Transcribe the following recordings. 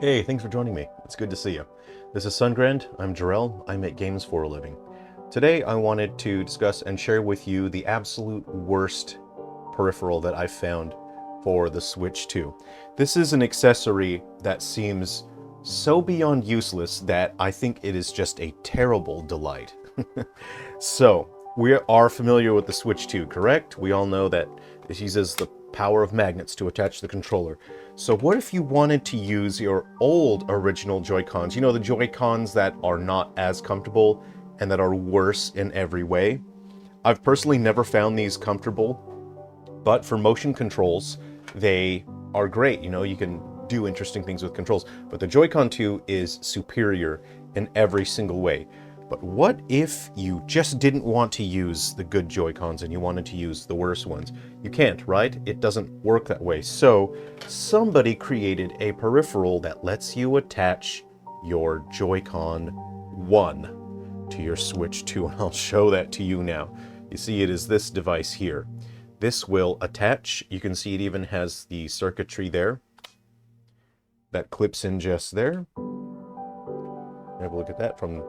Hey, thanks for joining me. It's good to see you. This is Sungrand. I'm Jerrel. I make games for a living. Today I wanted to discuss and share with you the absolute worst peripheral that I found for the Switch 2. This is an accessory that seems so beyond useless that I think it is just a terrible delight. So, we are familiar with the Switch 2, correct? We all know that it uses the power of magnets to attach the controller. So what if you wanted to use your old original Joy-Cons? You know, the Joy-Cons that are not as comfortable and that are worse in every way. I've personally never found these comfortable, but for motion controls, they are great. You know, you can do interesting things with controls, but the Joy-Con 2 is superior in every single way. But what if you just didn't want to use the good Joy-Cons and you wanted to use the worse ones? You can't, right? It doesn't work that way. So somebody created a peripheral that lets you attach your Joy-Con 1 to your Switch 2, and I'll show that to you now. You see, it is this device here. This will attach. You can see it even has the circuitry there that clips in just there. Have a look at that from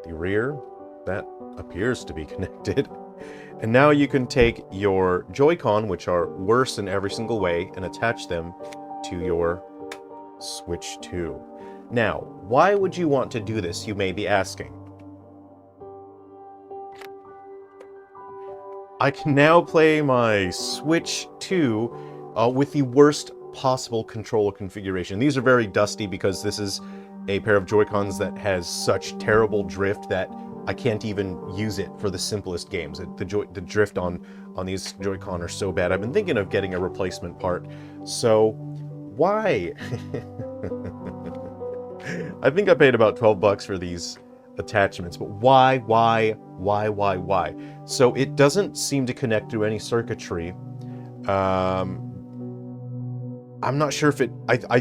the rear. That appears to be connected. And now you can take your Joy-Con, which are worse in every single way, and attach them to your Switch 2. Now, why would you want to do this, you may be asking? I can now play my Switch 2 with the worst possible controller configuration. These are very dusty because this is a pair of Joy-Cons that has such terrible drift that I can't even use it for the simplest games. The drift on these Joy-Con are so bad. I've been thinking of getting a replacement part. So, why? I think I paid about 12 bucks for these attachments, but why? So it doesn't seem to connect through any circuitry. I'm not sure if it, I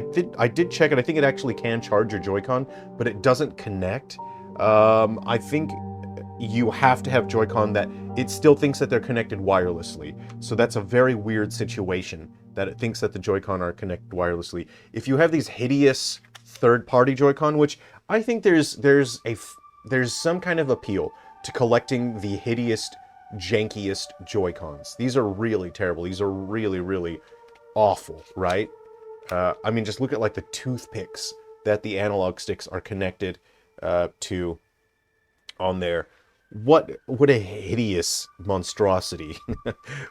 did check it. I think it actually can charge your Joy-Con, but it doesn't connect. I think you have to have Joy-Con that it still thinks that they're connected wirelessly. So that's a very weird situation, that it thinks that the Joy-Con are connected wirelessly. If you have these hideous third-party Joy-Con, which I think there's some kind of appeal to collecting the hideous, jankiest Joy-Cons. These are really terrible. These are really awful, right? I mean, just look at like the toothpicks that the analog sticks are connected to on there. What a hideous monstrosity.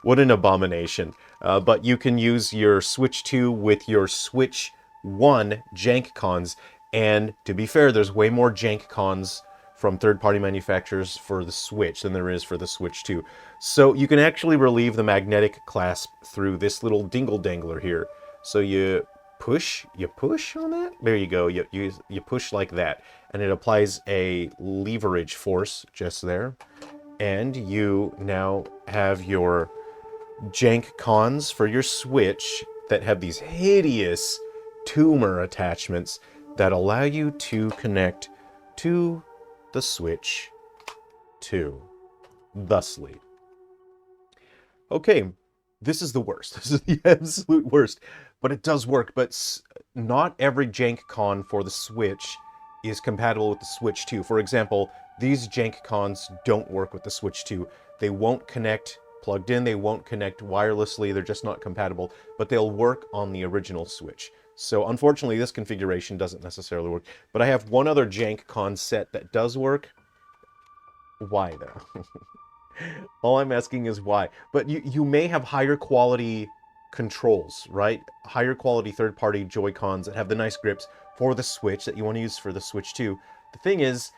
What an abomination. But you can use your Switch 2 with your Switch 1 jank cons, and to be fair, there's way more jank cons from third-party manufacturers for the Switch than there is for the Switch 2. So you can actually relieve the magnetic clasp through this little dingle dangler here. So you push on that? There you go. You push like that, and it applies a leverage force just there. And you now have your jank cons for your Switch that have these hideous tumor attachments that allow you to connect to the Switch 2, thusly. Okay, this is the worst. This is the absolute worst, but it does work. But not every jank con for the Switch is compatible with the Switch 2. For example, these jank cons don't work with the Switch 2. They won't connect plugged in, they won't connect wirelessly, they're just not compatible, but they'll work on the original Switch. So unfortunately, this configuration doesn't necessarily work. But I have one other jank con set that does work. Why, though? All I'm asking is why. But you may have higher quality controls, right? Higher quality third-party Joy-Cons that have the nice grips for the Switch that you want to use for the Switch 2. The thing is,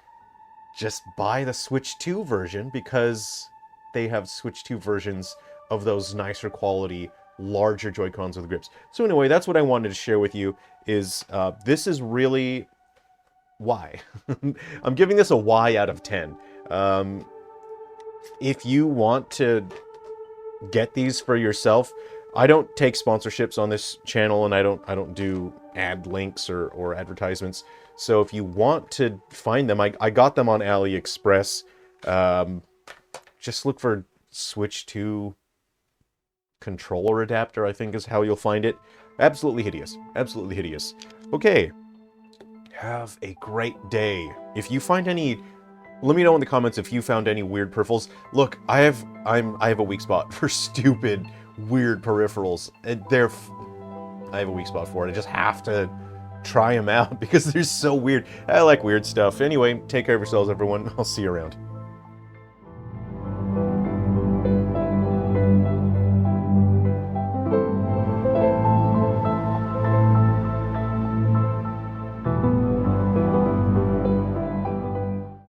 just buy the Switch 2 version, because they have Switch 2 versions of those nicer quality larger Joy-Cons with grips. So anyway, that's what I wanted to share with you, is this is really why. I'm giving this a Y out of 10. If you want to get these for yourself, I don't take sponsorships on this channel, and I don't do ad links or advertisements. So if you want to find them, I got them on AliExpress. Just look for Switch 2 controller adapter, I think is how you'll find it. Absolutely hideous. Absolutely hideous. Okay. Have a great day. If you find any, let me know in the comments if you found any weird peripherals. Look, I have a weak spot for stupid, weird peripherals. And I have a weak spot for it. I just have to try them out because they're so weird. I like weird stuff. Anyway, take care of yourselves, everyone. I'll see you around.